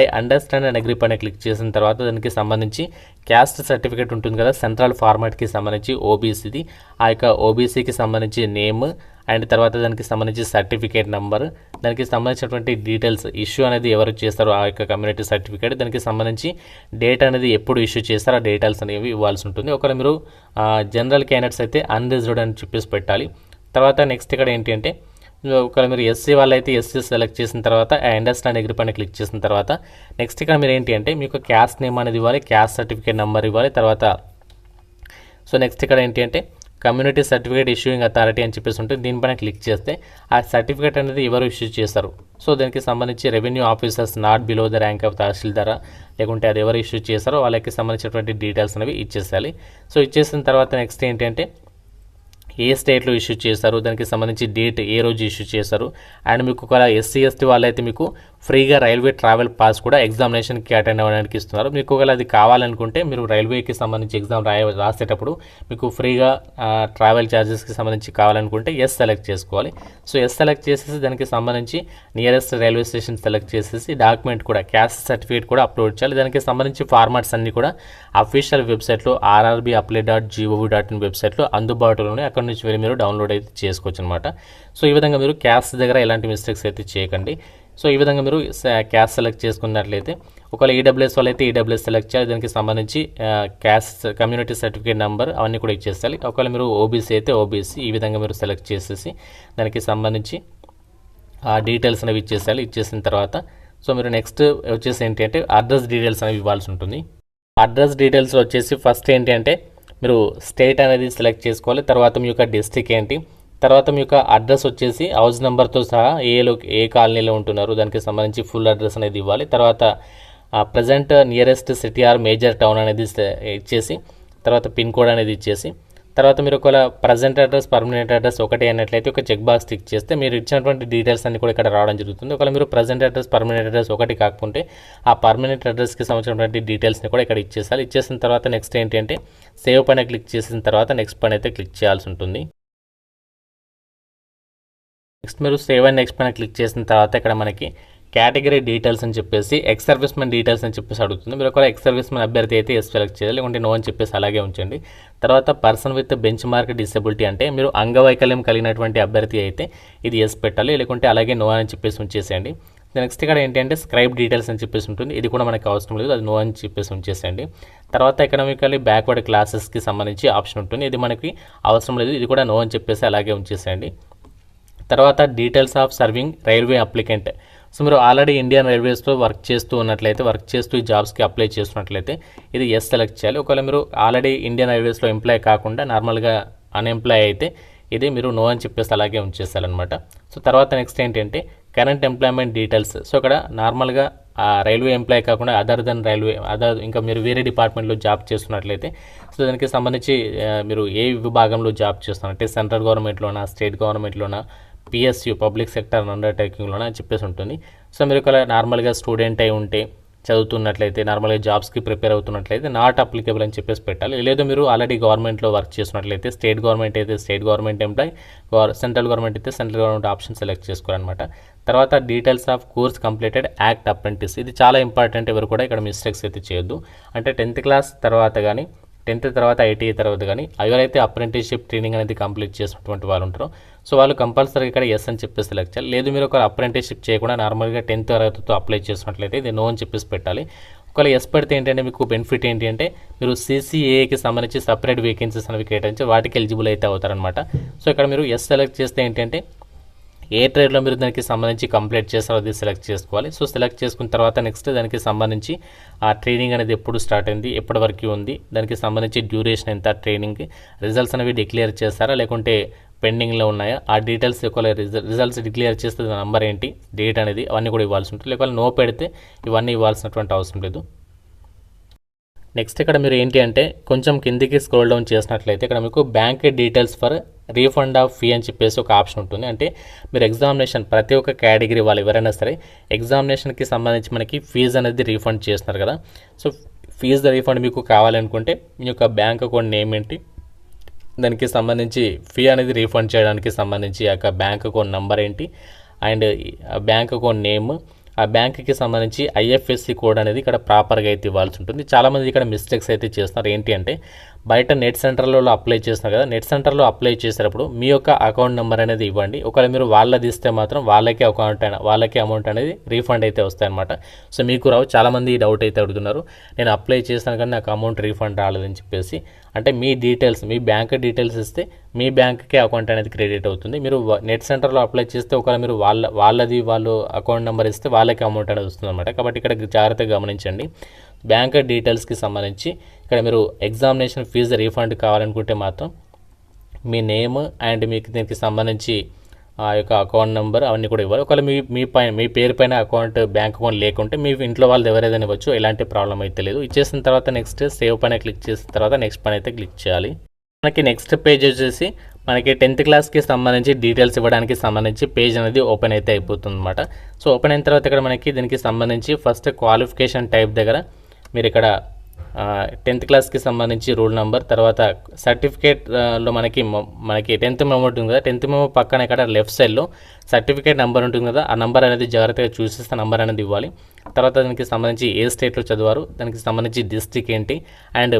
ఐ అండర్స్టాండ్ అండ్ అగ్రీ పైన క్లిక్ చేసిన తర్వాత దానికి సంబంధించి క్యాస్ట్ సర్టిఫికేట్ ఉంటుంది కదా, సెంట్రల్ ఫార్మాట్కి సంబంధించి ఓబీసీది, ఆ యొక్క ఓబీసీకి సంబంధించి నేమ్ అండ్ తర్వాత దానికి సంబంధించి సర్టిఫికేట్ నెంబర్, దానికి సంబంధించినటువంటి డీటెయిల్స్, ఇష్యూ అనేది ఎవరు చేస్తారో ఆ యొక్క కమ్యూనిటీ సర్టిఫికేట్, దానికి సంబంధించి డేట్ అనేది ఎప్పుడు ఇష్యూ చేస్తారో ఆ డీటెయిల్స్ అనేవి ఇవ్వాల్సి ఉంటుంది. ఒకవేళ మీరు జనరల్ క్యాండిడేట్స్ అయితే అన్రిజర్వ్డ్ అని చెప్పేసి పెట్టాలి. తర్వాత నెక్స్ట్ ఇక్కడ ఏంటి అంటే ఒకవేళ మీరు ఎస్సీ వాళ్ళైతే ఎస్సీ సెలెక్ట్ చేసిన తర్వాత ఐ అండర్స్టాండ్ అగ్రీ పైన క్లిక్ చేసిన తర్వాత నెక్స్ట్ ఇక్కడ మీరు ఏంటి అంటే మీకు క్యాస్ట్ నేమ్ అనేది ఇవ్వాలి, క్యాస్ట్ సర్టిఫికేట్ నెంబర్ ఇవ్వాలి. తర్వాత సో నెక్స్ట్ ఇక్కడ ఏంటి అంటే కమ్యూనిటీ సర్టిఫికేట్ ఇష్యూయింగ్ అథారిటీ అని చెప్పేసి ఉంటుంది. దీనిపైన క్లిక్ చేస్తే ఆ సర్టిఫికేట్ అనేది ఎవరు ఇష్యూ చేస్తారు, సో దానికి సంబంధించి revenue officers not below the rank of తహసీల్దారా లేకుంటే అది ఎవరు ఇష్యూ చేస్తారో వాళ్ళకి సంబంధించినటువంటి డీటెయిల్స్ అనేవి ఇచ్చేసేయాలి. సో ఇచ్చేసిన తర్వాత నెక్స్ట్ ఏంటి అంటే ఏ స్టేట్లో ఇష్యూ చేస్తారు, దానికి సంబంధించి డేట్ ఏ రోజు ఇష్యూ చేస్తారు, అండ్ మీకు ఒక ఎస్సీ ఎస్టీ వాళ్ళైతే మీకు ఫ్రీగా రైల్వే ట్రావెల్ పాస్ కూడా ఎగ్జామినేషన్కి అటెండ్ అవ్వడానికి ఇస్తున్నారు. మీకు ఒకవేళ అది కావాలనుకుంటే మీరు రైల్వేకి సంబంధించి ఎగ్జామ్ రాసేటప్పుడు మీకు ఫ్రీగా ట్రావెల్ ఛార్జెస్కి సంబంధించి కావాలనుకుంటే ఎస్ సెలెక్ట్ చేసుకోవాలి. సో ఎస్ సెలెక్ట్ చేసేసి దానికి సంబంధించి నియరెస్ట్ రైల్వే స్టేషన్ సెలెక్ట్ చేసేసి డాక్యుమెంట్ కూడా క్యాస్ట్ సర్టిఫికేట్ కూడా అప్లోడ్ చేయాలి. దానికి సంబంధించి ఫార్మాట్స్ అన్నీ కూడా అఫీషియల్ వెబ్సైట్లో rrbapply.gov.in వెబ్సైట్లో అందుబాటులోనే, అక్కడ నుంచి వెళ్ళి మీరు డౌన్లోడ్ అయితే చేసుకోవచ్చు అనమాట. సో ఈ విధంగా మీరు క్యాస్ట్ దగ్గర ఎలాంటి మిస్టేక్స్ అయితే చేయకండి. సో ఈ విధంగా మీరు క్యాస్ట్ సెలెక్ట్ చేసుకున్నట్లయితే ఒకవేళ ఈడబ్ల్యూఎస్ వాళ్ళైతే ఈడబ్ల్యూఎస్ సెలెక్ట్ చేయాలి, దానికి సంబంధించి క్యాస్ట్ కమ్యూనిటీ సర్టిఫికేట్ నెంబర్ అవన్నీ కూడా ఇచ్చేసేయాలి. ఒకవేళ మీరు ఓబీసీ అయితే ఓబీసీ ఈ విధంగా మీరు సెలెక్ట్ చేసేసి దానికి సంబంధించి ఆ డీటెయిల్స్ అనేవి ఇచ్చేసేయాలి. ఇచ్చేసిన తర్వాత సో మీరు నెక్స్ట్ వచ్చేసి ఏంటి అంటే అడ్రస్ డీటెయిల్స్ అనేవి ఇవ్వాల్సి ఉంటుంది. అడ్రస్ డీటెయిల్స్ వచ్చేసి ఫస్ట్ ఏంటి అంటే మీరు స్టేట్ అనేది సెలెక్ట్ చేసుకోవాలి. తర్వాత మీ యొక్క డిస్ట్రిక్ట్ ఏంటి, తర్వాత మీ యొక్క అడ్రస్ వచ్చేసి హౌస్ నెంబర్తో సహా ఏ కాలనీలో ఉంటున్నారు దానికి సంబంధించి ఫుల్ అడ్రస్ అనేది ఇవ్వాలి. తర్వాత present nearest city or major town అనేది ఇచ్చేసి తర్వాత పిన్ కోడ్ అనేది ఇచ్చేసి తర్వాత మీరు ఒకవేళ ప్రజెంట్ అడ్రస్ పర్మనెంట్ అడ్రస్ ఒకటి అన్నట్లయితే ఒక చెక్ బాక్స్ టిక్ చేస్తే మీరు ఇచ్చినటువంటి డీటెయిల్స్ అన్ని కూడా ఇక్కడ రావడం జరుగుతుంది. ఒకవేళ మీరు ప్రజెంట్ అడ్రస్ పర్మనెంట్ అడ్రస్ ఒకటి కాకపోతే ఆ పర్మనెంట్ అడ్రస్కి సంబంధించినటువంటి డీటెయిల్స్ని కూడా ఇక్కడ ఇచ్చేసాలి. ఇచ్చేసిన తర్వాత నెక్స్ట్ ఏంటి అంటే సేవ్ పైన క్లిక్ చేసిన తర్వాత నెక్స్ట్ పైన అయితే క్లిక్ చేయాల్సి ఉంటుంది. నెక్స్ట్ మీరు సేవ్ అండ్ నెక్స్ట్ పైన క్లిక్ చేసిన తర్వాత ఇక్కడ మనకి కేటగిరీ డీటెయిల్స్ అని చెప్పేసి ఎక్స్ సర్వీస్మెన్ డీటెయిల్స్ అని చెప్పేసి అడుగుతుంది. మీరు ఒకవేళ ఎక్స్ సర్వీస్మెన్ అభ్యర్థి అయితే ఎస్ సెలెక్ట్ చేయాలి, లేకుంటే నో అని చెప్పేసి అలాగే ఉంచండి. తర్వాత person with bench mark disability అంటే మీరు అంగవైకల్యం కలిగినటువంటి అభ్యర్థి అయితే ఇది ఎస్ పెట్టాలి, లేకుంటే అలాగే నో అని చెప్పేసి ఉంచేసేయండి. నెక్స్ట్ ఇక్కడ ఏంటంటే స్క్రైబ్ డీటెయిల్స్ అని చెప్పేసి ఉంటుంది, ఇది కూడా మనకు అవసరం లేదు, అది నో అని చెప్పేసి ఉంచేసేయండి. తర్వాత ఎకనామికల్లీ బ్యాక్వర్డ్ క్లాసెస్కి సంబంధించి ఆప్షన్ ఉంటుంది, ఇది మనకి అవసరం లేదు, ఇది కూడా నో అని చెప్పేసి అలాగే ఉంచేసేయండి. తర్వాత details of serving railway applicant. So మీరు ఆల్రెడీ ఇండియన్ రైల్వేస్లో వర్క్ చేస్తూ ఉన్నట్లయితే, వర్క్ చేస్తూ ఈ జాబ్స్కి అప్లై చేస్తున్నట్లయితే ఇది ఎస్ సెలెక్ట్ చేయాలి. ఒకవేళ మీరు ఆల్రెడీ ఇండియన్ రైల్వేస్లో ఎంప్లాయ్ కాకుండా నార్మల్గా అన్ఎంప్లాయ్ అయితే ఇది మీరు నో అని చెప్పేసి అలాగే ఉంచేస్తారనమాట. సో తర్వాత నెక్స్ట్ ఏంటంటే కరెంట్ ఎంప్లాయ్మెంట్ డీటెయిల్స్. సో ఇక్కడ నార్మల్గా రైల్వే ఎంప్లాయ్ కాకుండా అదర్ ఇంకా మీరు వేరే డిపార్ట్మెంట్లో జాబ్ చేస్తున్నట్లయితే సో దానికి సంబంధించి మీరు ఏ విభాగంలో జాబ్ చేస్తున్నట్టే సెంట్రల్ గవర్నమెంట్లోనా స్టేట్ గవర్నమెంట్లోనా పిఎస్యు పబ్లిక్ సెక్టర్ అండర్టేకింగ్లోనే చెప్పేసి ఉంటుంది. సో మీరు ఇక్కడ నార్మల్గా స్టూడెంట్ అయి ఉంటే చదువుతున్నట్లయితే నార్మల్గా జాబ్స్కి ప్రిపేర్ అవుతున్నట్లయితే నాట్ అప్లికేబుల్ అని చెప్పేసి పెట్టాలి. లేదు మీరు ఆల్రెడీ గవర్నమెంట్లో వర్క్ చేస్తున్నట్లయితే స్టేట్ గవర్నమెంట్ అయితే state government employee, central government అయితే సెంట్రల్ గవర్నమెంట్ ఆప్షన్ సెలెక్ట్ చేసుకోవాలన్నమాట. తర్వాత details of course completed act apprentice, ఇది చాలా ఇంపార్టెంట్, ఎవరు కూడా ఇక్కడ మిస్టేక్స్ అయితే చేయొద్దు. అంటే 10th క్లాస్ తర్వాత కానీ 10th తర్వాత ఐటీఐ తర్వాత కానీ ఎవరైతే అప్రెంటిస్షిప్ ట్రైనింగ్ అనేది కంప్లీట్ చేసినటువంటి వాళ్ళు ఉంటారో సో వాళ్ళు కంపల్సరీ ఇక్కడ ఎస్ అని చెప్పేసి సెలెక్ట్ చేయాలి. లేదు మీరు ఒక అప్రెంటిస్షిప్ చేయకుండా నార్మల్గా 10th తరగతితో అప్లై చేసినట్లయితే ఇది నో అని చెప్పేసి పెట్టాలి. ఒకవేళ ఎస్ పెడితే ఏంటంటే మీకు బెనిఫిట్ ఏంటి అంటే మీరు CCAకి సంబంధించి సపరేట్ వేకెన్సీస్ అనేవి కేటాయించి వాటికి ఎలిజిబుల్ అయితే అవుతారనమాట. సో ఇక్కడ మీరు ఎస్ సెలెక్ట్ చేస్తే ఏంటంటే ఏ ట్రేడ్లో మీరు దానికి సంబంధించి కంప్లీట్ చేస్తారో అది సెలెక్ట్ చేసుకోవాలి. సో సెలెక్ట్ చేసుకున్న తర్వాత నెక్స్ట్ దానికి సంబంధించి ఆ ట్రైనింగ్ అనేది ఎప్పుడు స్టార్ట్ అయింది, ఎప్పటి వరకు ఉంది, దానికి సంబంధించి డ్యూరేషన్ ఎంత, ట్రైనింగ్ రిజల్ట్స్ అనేవి డిక్లేర్ చేస్తారా లేకుంటే పెండింగ్లో ఉన్నాయా, ఆ డీటెయిల్స్ ఒకవేళ రిజల్ట్స్ డిక్లేర్ చేస్తే నంబర్ ఏంటి, డేట్ అనేది అవన్నీ కూడా ఇవ్వాల్సి ఉంటుంది. లేకపోతే నో పెడితే ఇవన్నీ ఇవ్వాల్సినటువంటి అవసరం లేదు. నెక్స్ట్ ఇక్కడ మీరు ఏంటి అంటే కొంచెం కిందికి స్క్రోల్ డౌన్ చేసినట్లయితే ఇక్కడ మీకు bank details for refund of fee అని చెప్పేసి ఒక ఆప్షన్ ఉంటుంది. అంటే మీరు ఎగ్జామినేషన్ ప్రతి ఒక్క కేటగిరీ వాళ్ళు ఎవరైనా సరే ఎగ్జామినేషన్కి సంబంధించి మనకి ఫీజు అనేది రీఫండ్ చేస్తున్నారు కదా. సో ఫీజు రీఫండ్ మీకు కావాలనుకుంటే మీ యొక్క బ్యాంక్ అకౌంట్ నేమ్ ఏంటి, దానికి సంబంధించి ఫీ అనేది రీఫండ్ చేయడానికి సంబంధించి ఆ యొక్క బ్యాంక్ అకౌంట్ నెంబర్ ఏంటి అండ్ బ్యాంక్ అకౌంట్ నేమ్, ఆ బ్యాంక్కి సంబంధించి IFSC కోడ్ అనేది ఇక్కడ ప్రాపర్గా అయితే ఇవ్వాల్సి ఉంటుంది. చాలామంది ఇక్కడ మిస్టేక్స్ అయితే చేస్తున్నారు. ఏంటి అంటే బయట నెట్ సెంటర్లో అప్లై చేస్తున్నారు కదా, నెట్ సెంటర్లో అప్లై చేసేటప్పుడు మీ యొక్క అకౌంట్ నెంబర్ అనేది ఇవ్వండి. ఒకవేళ మీరు వాళ్ళది ఇస్తే మాత్రం వాళ్ళకే అమౌంట్ అనేది రీఫండ్ అయితే వస్తాయన్నమాట. సో మీకు రావు. చాలామంది ఈ డౌట్ అయితే అడుగుతున్నారు, నేను అప్లై చేస్తాను కానీ నాకు అమౌంట్ రీఫండ్ రాలేదని చెప్పేసి. అంటే మీ డీటెయిల్స్, మీ బ్యాంక్ డీటెయిల్స్ ఇస్తే మీ బ్యాంక్కే అకౌంట్ అనేది క్రెడిట్ అవుతుంది. మీరు నెట్ సెంటర్లో అప్లై చేస్తే ఒకవేళ మీరు వాళ్ళు అకౌంట్ నెంబర్ ఇస్తే వాళ్ళకి అమౌంట్ అనేది వస్తుంది అనమాట. కాబట్టి ఇక్కడ జాగ్రత్తగా గమనించండి. బ్యాంక్ డీటెయిల్స్కి సంబంధించి ఇక్కడ మీరు ఎగ్జామినేషన్ ఫీజు రీఫండ్ కావాలనుకుంటే మాత్రం మీ నేమ్ అండ్ మీకు దీనికి సంబంధించి ఆ యొక్క అకౌంట్ నెంబర్ అవన్నీ కూడా ఇవ్వాలి. ఒకవేళ మీ పేరు పైన బ్యాంక్ అకౌంట్ లేకుంటే మీ ఇంట్లో వాళ్ళు ఎవరైనా ఇవ్వచ్చు, ఎలాంటి ప్రాబ్లం అయితే లేదు. ఇచ్చేసిన తర్వాత నెక్స్ట్ సేవ్ పైన క్లిక్ చేసిన తర్వాత నెక్స్ట్ పైన అయితే క్లిక్ చేయాలి. మనకి నెక్స్ట్ పేజ్ వచ్చేసి మనకి 10th క్లాస్కి సంబంధించి డీటెయిల్స్ ఇవ్వడానికి సంబంధించి పేజ్ అనేది ఓపెన్ అయితే అయిపోతుంది అనమాట. సో ఓపెన్ అయిన తర్వాత ఇక్కడ మనకి దీనికి సంబంధించి ఫస్ట్ క్వాలిఫికేషన్ టైప్ దగ్గర మీరు ఇక్కడ 10th క్లాస్కి సంబంధించి రూల్ నెంబర్, తర్వాత సర్టిఫికేట్లో మనకి 10th మెమో ఉంటుంది కదా, 10th మెమో పక్కన ఇక్కడ లెఫ్ట్ సైడ్లో సర్టిఫికేట్ నెంబర్ ఉంటుంది కదా, ఆ నెంబర్ అనేది జాగ్రత్తగా చూసేస్తే నెంబర్ అనేది ఇవ్వాలి. తర్వాత దానికి సంబంధించి ఏ స్టేట్లో చదివారు, దానికి సంబంధించి డిస్ట్రిక్ట్ ఏంటి అండ్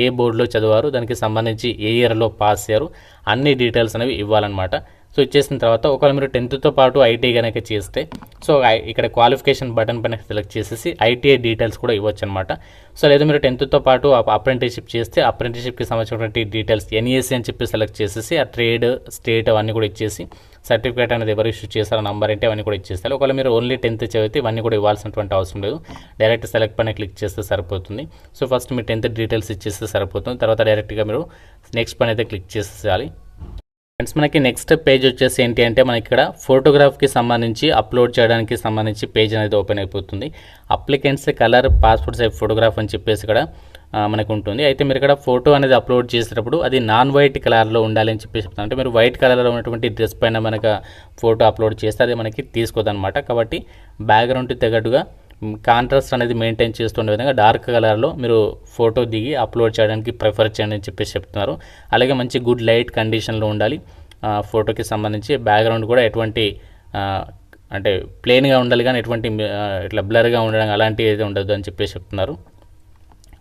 ఏ బోర్డులో చదివారు, దానికి సంబంధించి ఏ ఇయర్లో పాస్ అయ్యారు, అన్ని డీటెయిల్స్ అనేవి ఇవ్వాలన్నమాట. సో ఇచ్చేసిన తర్వాత ఒకవేళ మీరు 10th పాటు ఐటీఐ కనుక చేస్తే సో ఇక్కడ క్వాలిఫికేషన్ బటన్ పైన సెలెక్ట్ చేసేసి ఐటీఐ డీటెయిల్స్ కూడా ఇవ్వచ్చు అనమాట. సో లేదా మీరు 10th పాటు అప్రెంటిస్షిప్ చేస్తే అప్రెంటిస్షిప్కి సంబంధించినటువంటి డీటెయిల్స్ NEC అని చెప్పి సెలెక్ట్ చేసేసి ఆ ట్రేడ్, స్టేట్ అవన్నీ కూడా ఇచ్చేసి సర్టిఫికేట్ అనేది ఎవరు ఇష్యూ చేస్తారో నంబర్ ఏంటి అవన్నీ కూడా ఇచ్చేస్తారు. ఒకవేళ మీరు ఓన్లీ 10th చదివితే ఇవన్నీ కూడా ఇవ్వాల్సినటువంటి అవసరం లేదు, డైరెక్ట్ సెలెక్ట్ పైన క్లిక్ చేస్తే సరిపోతుంది. సో ఫస్ట్ మీరు 10th డీటెయిల్స్ ఇచ్చేస్తే సరిపోతుంది. తర్వాత డైరెక్ట్గా మీరు నెక్స్ట్ పైన అయితే క్లిక్ చేసేయాలి. ఫ్రెండ్స్ మనకి నెక్స్ట్ పేజ్ వచ్చేసి ఏంటి అంటే మనకి ఇక్కడ ఫోటోగ్రాఫ్కి సంబంధించి అప్లోడ్ చేయడానికి సంబంధించి పేజ్ అనేది ఓపెన్ అయిపోతుంది. Applicants colour passport size photograph అని చెప్పేసి ఇక్కడ మనకు ఉంటుంది. అయితే మీరు ఇక్కడ ఫోటో అనేది అప్లోడ్ చేసేటప్పుడు అది నాన్ వైట్ కలర్లో ఉండాలి అని చెప్పేసి చెప్తాను. అంటే మీరు వైట్ కలర్లో ఉన్నటువంటి డ్రెస్ పైన మనకు ఫోటో అప్లోడ్ చేస్తే అది మనకి తీసుకోదన్నమాట. కాబట్టి బ్యాక్గ్రౌండ్కి తగ్గట్టుగా కాంట్రాస్ట్ అనేది మెయింటైన్ చేస్తుండే విధంగా డార్క్ కలర్లో మీరు ఫోటో దిగి అప్లోడ్ చేయడానికి ప్రిఫర్ చేయండి అని చెప్పేసి చెప్తున్నారు. అలాగే మంచి గుడ్ లైట్ కండిషన్లో ఉండాలి ఫోటోకి సంబంధించి. బ్యాక్గ్రౌండ్ కూడా ఎటువంటి అంటే ప్లెయిన్గా ఉండాలి కానీ ఎటువంటి ఇట్లా బ్లర్గా ఉండడం అలాంటివి అయితే ఉండదు అని చెప్పేసి చెప్తున్నారు.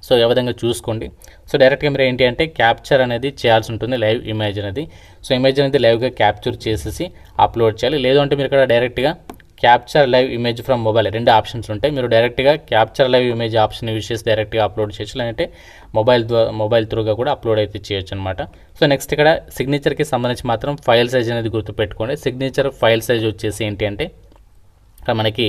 సో ఏ విధంగా చూసుకోండి. సో డైరెక్ట్గా మీరు ఏంటి అంటే క్యాప్చర్ అనేది చేయాల్సి ఉంటుంది, లైవ్ ఇమేజ్ అనేది. సో ఇమేజ్ అనేది లైవ్గా క్యాప్చర్ చేసేసి అప్లోడ్ చేయాలి. లేదు అంటే మీరు ఇక్కడ డైరెక్ట్గా capture live image from mobile 2 options ఉంటాయి. మీరు డైరెక్ట్గా capture live image option use చేసి డైరెక్ట్గా అప్లోడ్ చేయొచ్చు, లేదంటే మొబైల్ త్రూగా కూడా అప్లోడ్ అయితే చేయొచ్చు అనమాట. సో నెక్స్ట్ ఇక్కడ సిగ్నేచర్కి సంబంధించి మాత్రం ఫైల్ సైజ్ అనేది గుర్తుపెట్టుకోండి. సిగ్నేచర్ ఫైల్ సైజ్ వచ్చేసి ఏంటి అంటే మనకి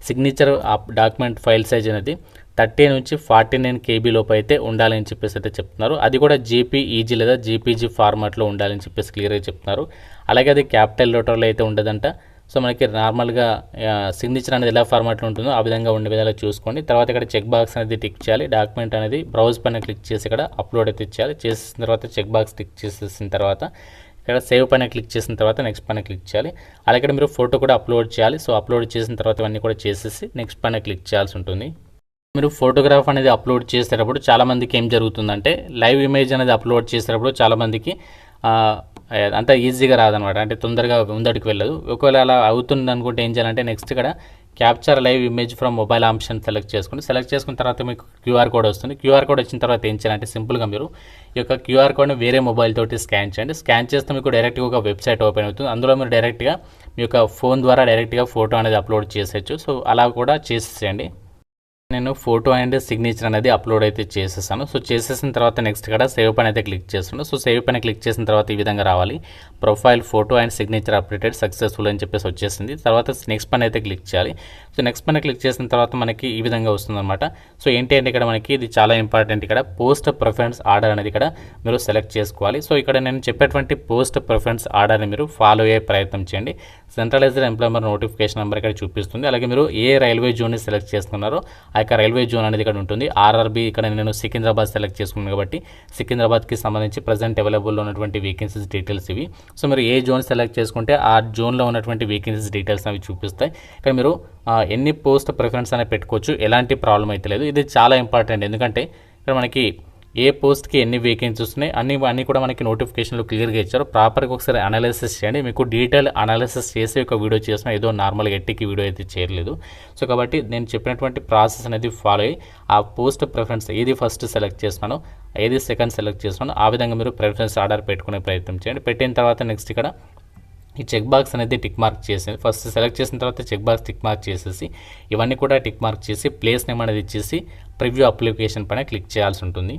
సిగ్నేచర్ డాక్యుమెంట్ ఫైల్ సైజ్ అనేది 30 నుంచి 49 KB లోపు అయితే ఉండాలని చెప్పేసి అయితే చెప్తున్నారు. అది కూడా JPEG లేదా JPG ఫార్మాట్లో ఉండాలని చెప్పేసి క్లియర్గా చెప్తున్నారు. అలాగే అది క్యాపిటల్ లెటర్లో అయితే ఉండదంట. సో మనకి నార్మల్గా సిగ్నేచర్ అనేది ఎలా ఫార్మాట్లో ఉంటుందో ఆ విధంగా ఉండే విధంగా చూసుకోండి. తర్వాత ఇక్కడ చెక్ బాక్స్ అనేది టిక్ చేయాలి. డాక్యుమెంట్ అనేది బ్రౌజ్ పైన క్లిక్ చేసి ఇక్కడ అప్లోడ్ అయితే చేయాలి. చేసిన తర్వాత చెక్ బాక్స్ టిక్ చేసేసిన తర్వాత ఇక్కడ సేవ్ పైన క్లిక్ చేసిన తర్వాత నెక్స్ట్ పైన క్లిక్ చేయాలి. అలాగే మీరు ఫోటో కూడా అప్లోడ్ చేయాలి. సో అప్లోడ్ చేసిన తర్వాత ఇవన్నీ కూడా చేసేసి నెక్స్ట్ పైన క్లిక్ చేయాల్సి ఉంటుంది. మీరు ఫోటోగ్రాఫ్ అనేది అప్లోడ్ చేసేటప్పుడు చాలామందికి ఏం జరుగుతుందంటే లైవ్ ఇమేజ్ అనేది అప్లోడ్ చేసేటప్పుడు చాలామందికి అంత ఈజీగా రాదనమాట, అంటే తొందరగా ముందడికి వెళ్ళదు. ఒకవేళ అలా అవుతుంది అనుకుంటే ఏం చేయాలంటే నెక్స్ట్ ఇక్కడ capture live image from mobile option select చేసుకోండి. సెలెక్ట్ చేసుకున్న తర్వాత మీకు క్యూఆర్ కోడ్ వస్తుంది. క్యూఆర్ కోడ్ వచ్చిన తర్వాత ఏం చేయాలంటే సింపుల్గా మీరు ఈ యొక్క క్యూఆర్ కోడ్ని వేరే మొబైల్ తోటి స్కాన్ చేయండి. స్కాన్ చేస్తే మీకు డైరెక్ట్గా ఒక వెబ్సైట్ ఓపెన్ అవుతుంది. అందులో మీరు డైరెక్ట్గా మీ యొక్క ఫోన్ ద్వారా డైరెక్ట్గా ఫోటో అనేది అప్లోడ్ చేసేయచ్చు. సో అలా కూడా చేసేసేయండి. నేను ఫోటో అండ్ సిగ్నేచర్ అనేది అప్లోడ్ అయితే చేసేసాను. సో చేసేసిన తర్వాత నెక్స్ట్ ఇక్కడ సేవ్ పైన అయితే క్లిక్ చేస్తున్నాను. సో సేవ్ పైన క్లిక్ చేసిన తర్వాత ఈ విధంగా రావాలి. Profile photo and signature updated successful అని చెప్పేసి వచ్చేసింది. తర్వాత నెక్స్ట్ పైన అయితే క్లిక్ చేయాలి. సో నెక్స్ట్ పైన క్లిక్ చేసిన తర్వాత మనకి ఈ విధంగా వస్తుందన్నమాట. సో ఏంటి అంటే ఇక్కడ మనకి ఇది చాలా ఇంపార్టెంట్. ఇక్కడ పోస్ట్ ప్రిఫరెన్స్ ఆర్డర్ అనేది ఇక్కడ మీరు సెలెక్ట్ చేసుకోవాలి. సో ఇక్కడ నేను చెప్పేటువంటి పోస్ట్ ప్రిఫరెన్స్ ఆర్డర్ని మీరు ఫాలో అయ్యే ప్రయత్నం చేయండి. సెంట్రలైజ్డ్ ఎంప్లాయ్మెంట్ నోటిఫికేషన్ నెంబర్ ఇక్కడ చూపిస్తుంది. అలాగే మీరు ఏ రైల్వే జోన్ని సెలెక్ట్ చేసుకున్నారో ఆ యొక్క రైల్వే జోన్ అనేది ఇక్కడ ఉంటుంది. ఆర్ఆర్బీ ఇక్కడ నేను సికింద్రాబాద్ సెలెక్ట్ చేసుకున్నాను కాబట్టి సికింద్రాబాద్కి సంబంధించి ప్రజెంట్ అవైలబుల్లో ఉన్నటువంటి వేకెన్సీస్ డీటెయిల్స్ ఇవి. సో మీరు ఏ జోన్ సెలెక్ట్ చేసుకుంటే ఆ జోన్లో ఉన్నటువంటి వేకెన్సీస్ డీటెయిల్స్ అవి చూపిస్తాయి. ఇక్కడ మీరు ఎన్ని పోస్ట్ ప్రిఫరెన్స్ అనేది పెట్టుకోవచ్చు, ఎలాంటి ప్రాబ్లం అయితే లేదు. ఇది చాలా ఇంపార్టెంట్. ఎందుకంటే ఇక్కడ మనకి ఏ పోస్ట్కి ఎన్ని వేకెన్సీస్ ఉన్నాయి అన్నీ కూడా మనకి నోటిఫికేషన్లో క్లియర్గా ఇచ్చారు. ప్రాపర్గా ఒకసారి అనాలిసిస్ చేయండి. మీకు డీటెయిల్ అనాలిసిస్ చేసి ఒక వీడియో చేసిన ఏదో నార్మల్గా ఎట్టికి వీడియో అయితే చేయలేదు. సో కాబట్టి నేను చెప్పినటువంటి ప్రాసెస్ అనేది ఫాలో అయ్యి ఆ పోస్ట్ ప్రిఫరెన్స్ ఏది ఫస్ట్ సెలెక్ట్ చేస్తున్నానో ఏది సెకండ్ సెలెక్ట్ చేస్తున్నానో ఆ విధంగా మీరు ప్రిఫరెన్స్ ఆర్డర్ పెట్టుకునే ప్రయత్నం చేయండి. పెట్టిన తర్వాత నెక్స్ట్ ఇక్కడ ఈ చెక్ బాక్స్ అనేది టిక్ మార్క్ చేసేది. ఫస్ట్ సెలెక్ట్ చేసిన తర్వాత చెక్ బాక్స్ టిక్ మార్క్ చేసేసి ఇవన్నీ కూడా టిక్ మార్క్ చేసి ప్లేస్ నేమ్ అనేది ఇచ్చేసి ప్రివ్యూ అప్లికేషన్ పైన క్లిక్ చేయాల్సి ఉంటుంది.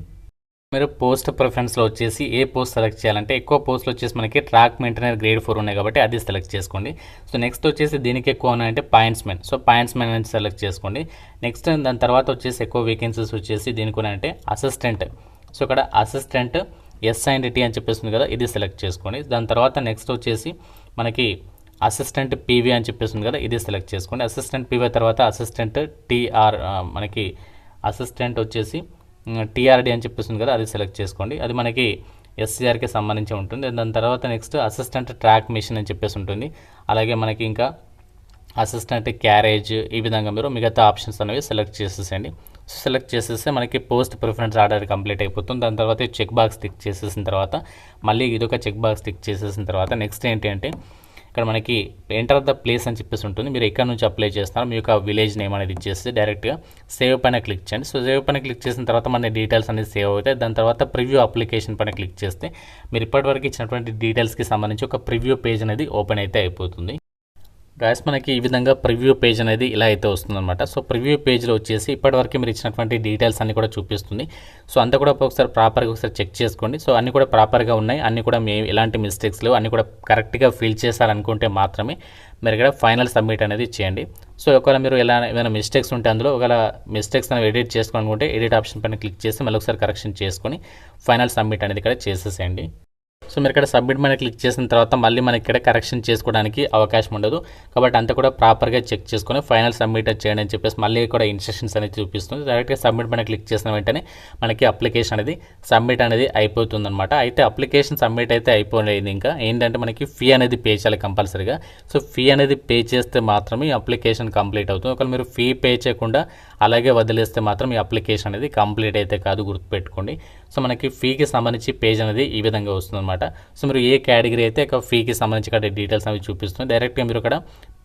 మీరు పోస్ట్ ప్రిఫరెన్స్లో వచ్చేసి ఏ పోస్ట్ సెలెక్ట్ చేయాలంటే ఎక్కువ పోస్టులు వచ్చేసి మనకి ట్రాక్ మెయింటైనర్ గ్రేడ్ 4 ఉన్నాయి కాబట్టి అది సెలెక్ట్ చేసుకోండి. సో నెక్స్ట్ వచ్చేసి దీనికి ఎక్కువ ఉన్నాయంటే పాయింట్స్మెన్. సో పాయింట్స్మెన్ అనేది సెలెక్ట్ చేసుకోండి. నెక్స్ట్ దాని తర్వాత వచ్చేసి ఎక్కువ వేకెన్సీస్ వచ్చేసి దీనికి ఉన్నాయంటే అసిస్టెంట్. సో ఇక్కడ అసిస్టెంట్ SINDT అని చెప్పేస్తుంది కదా, ఇది సెలెక్ట్ చేసుకోండి. దాని తర్వాత నెక్స్ట్ వచ్చేసి మనకి అసిస్టెంట్ PV అని చెప్పేస్తుంది కదా, ఇది సెలెక్ట్ చేసుకోండి. అసిస్టెంట్ PV తర్వాత అసిస్టెంట్ TR మనకి అసిస్టెంట్ వచ్చేసి TRD అని చెప్పేస్తుంది కదా, అది సెలెక్ట్ చేసుకోండి. అది మనకి SCRకి సంబంధించి ఉంటుంది. దాని తర్వాత నెక్స్ట్ అసిస్టెంట్ ట్రాక్ మిషన్ అని చెప్పేసి ఉంటుంది. అలాగే మనకి ఇంకా అసిస్టెంట్ క్యారేజ్, ఈ విధంగా మీరు మిగతా ఆప్షన్స్ అనేవి సెలెక్ట్ చేసేసండి. సెలెక్ట్ చేసేస్తే మనకి పోస్ట్ ప్రిఫరెన్స్ ఆర్డర్ కంప్లీట్ అయిపోతుంది. దాని తర్వాత చెక్ బాక్స్ టిక్ చేసేసిన తర్వాత మళ్ళీ ఇదొక చెక్ బాక్స్ టిక్ చేసేసిన తర్వాత నెక్స్ట్ ఏంటి అంటే ఇక్కడ మనకి ఎంటర్ ద ప్లేస్ అని చెప్పేసి ఉంటుంది. మీరు ఎక్కడ నుంచి అప్లై చేస్తున్నారు మీ యొక్క విలేజ్ నేమ్ అనేది ఇచ్చేసి డైరెక్ట్గా సేవ్ పైన క్లిక్ చేయండి. సో సేవ్ పైన క్లిక్ చేసిన తర్వాత మన డీటెయిల్స్ అనేది సేవ్ అవుతాయి. దాని తర్వాత ప్రివ్యూ అప్లికేషన్ పైన క్లిక్ చేస్తే మీరు ఇప్పటివరకు ఇచ్చినటువంటి డీటెయిల్స్కి సంబంధించి ఒక ప్రివ్యూ పేజ్ అనేది ఓపెన్ అయితే అయిపోతుంది. గాయస్ మనకి ఈ విధంగా ప్రివ్యూ పేజ్ అనేది ఇలా అయితే వస్తుందన్నమాట. సో ప్రివ్యూ పేజ్లో వచ్చేసి ఇప్పటివరకు మీరు ఇచ్చినటువంటి డీటెయిల్స్ అన్ని కూడా చూపిస్తుంది. సో అంతా కూడా ఒకసారి ప్రాపర్గా ఒకసారి చెక్ చేసుకోండి. సో అన్నీ కూడా ప్రాపర్గా ఉన్నాయి, అన్నీ కూడా మీ ఎలాంటి మిస్టేక్స్ లేవు, అన్నీ కూడా కరెక్ట్గా ఫిల్ చేశారనుకుంటే మాత్రమే మీరు ఇక్కడ ఫైనల్ సబ్మిట్ అనేది చేయండి. సో ఒకవేళ మీరు ఏమైనా మిస్టేక్స్ ఉంటే అందులో ఒకవేళ మిస్టేక్స్ అనేవి ఎడిట్ చేసుకోవాలనుకుంటే ఎడిట్ ఆప్షన్ పైన క్లిక్ చేసి మళ్ళీ ఒకసారి కరెక్షన్ చేసుకొని ఫైనల్ సబ్మిట్ అనేది ఇక్కడ చేసేసేయండి. సో మీరు ఇక్కడ సబ్మిట్ మీద క్లిక్ చేసిన తర్వాత మళ్ళీ మనకి ఇక్కడ కరెక్షన్ చేసుకోవడానికి అవకాశం ఉండదు కాబట్టి అంతా కూడా ప్రాపర్గా చెక్ చేసుకొని ఫైనల్ సబ్మిట్ చేయండి అని చెప్పేసి మళ్ళీ కూడా ఇన్స్ట్రక్షన్స్ అనేది చూపిస్తుంది. డైరెక్ట్గా సబ్మిట్ మీద క్లిక్ చేసిన వెంటనే మనకి అప్లికేషన్ అనేది సబ్మిట్ అనేది అయిపోతుంది అనమాట. అయితే అప్లికేషన్ సబ్మిట్ అయితే అయిపోలేదు. ఇంకా ఏంటంటే మనకి ఫీ అనేది పే చేయాలి కంపల్సరీగా. సో ఫీ అనేది పే చేస్తే మాత్రమే ఈ అప్లికేషన్ కంప్లీట్ అవుతుంది. ఒకవేళ మీరు ఫీ పే చేయకుండా అలాగే వదిలేస్తే మాత్రం ఈ అప్లికేషన్ అనేది కంప్లీట్ అయితే కాదు, గుర్తుపెట్టుకోండి. సో మనకి ఫీకి సంబంధించి పేజ్ అనేది ఈ విధంగా వస్తుంది అనమాట. సో మీరు ఏ కేటగిరీ అయితే ఫీకి సంబంధించి ఇక్కడ డీటెయిల్స్ అవి చూపిస్తుంది. డైరెక్ట్గా మీరు ఇక్కడ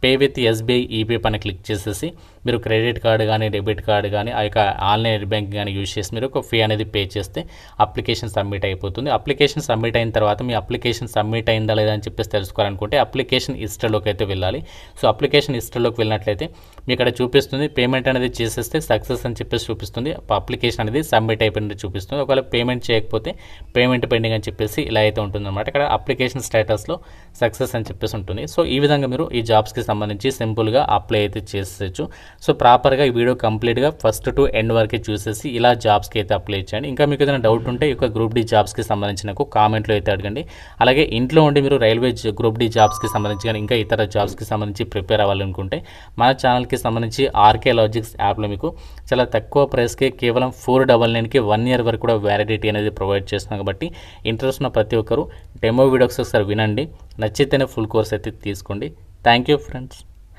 పే విత్ SBI ఈపీ పైన క్లిక్ చేసేసి మీరు క్రెడిట్ కార్డు కానీ డెబిట్ కార్డు కానీ ఆ యొక్క ఆన్లైన్ బ్యాంక్ కానీ యూజ్ చేసి మీరు ఒక ఫీ అనేది పే చేస్తే అప్లికేషన్ సబ్మిట్ అయిపోతుంది. అప్లికేషన్ సబ్మిట్ అయిన తర్వాత మీ అప్లికేషన్ సబ్మిట్ అయిందా లేదా అని చెప్పేసి తెలుసుకోవాలనుకుంటే అప్లికేషన్ హిస్టరీలోకి అయితే వెళ్ళాలి. సో అప్లికేషన్ హిస్టరీలోకి వెళ్ళినట్లయితే మీ ఇక్కడ చూపిస్తుంది పేమెంట్ అనేది చేసేస్తే సక్సెస్ అని చెప్పేసి చూపిస్తుంది. అప్లికేషన్ అనేది సబ్మిట్ అయిపోయింది చూపిస్తుంది. ఒకవేళ పేమెంట్ చేయకపోతే పేమెంట్ పెండింగ్ అని చెప్పేసి ఇలా అయితే ఉంటుందన్నమాట. ఇక్కడ అప్లికేషన్ స్టేటస్లో సక్సెస్ అని చెప్పేసి ఉంటుంది. సో ఈ విధంగా మీరు ఈ జాబ్స్కి సంబంధించి సింపుల్గా అప్లై అయితే చేసేయచ్చు. సో ప్రాపర్గా ఈ వీడియో కంప్లీట్గా ఫస్ట్ టు ఎండ్ వరకే చూసేసి ఇలా జాబ్స్కి అయితే అప్లై చేయండి. ఇంకా మీకు ఏదైనా డౌట్ ఉంటే ఈ యొక్క గ్రూప్ డి జాబ్స్కి సంబంధించి నాకు కామెంట్లో అయితే అడగండి. అలాగే ఇంట్లో ఉండి మీరు రైల్వే గ్రూప్ డి జాబ్స్కి సంబంధించి కానీ ఇంకా ఇతర జాబ్స్కి సంబంధించి ప్రిపేర్ అవ్వాలనుకుంటే మన ఛానల్కి సంబంధించి ఆర్కే లాజిక్స్ యాప్లో మీకు చాలా తక్కువ ప్రైస్కి కేవలం 499కి 1 year వరకు కూడా వ్యాలిడిటీ అనేది ప్రొవైడ్ చేస్తున్నాం. కాబట్టి ఇంట్రెస్ట్ ఉన్న ప్రతి ఒక్కరు డెమో వీడియోస్ ఒకసారి వినండి, నచ్చితేనే ఫుల్ కోర్స్ అయితే తీసుకోండి. Thank you friends.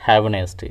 Have a nice day.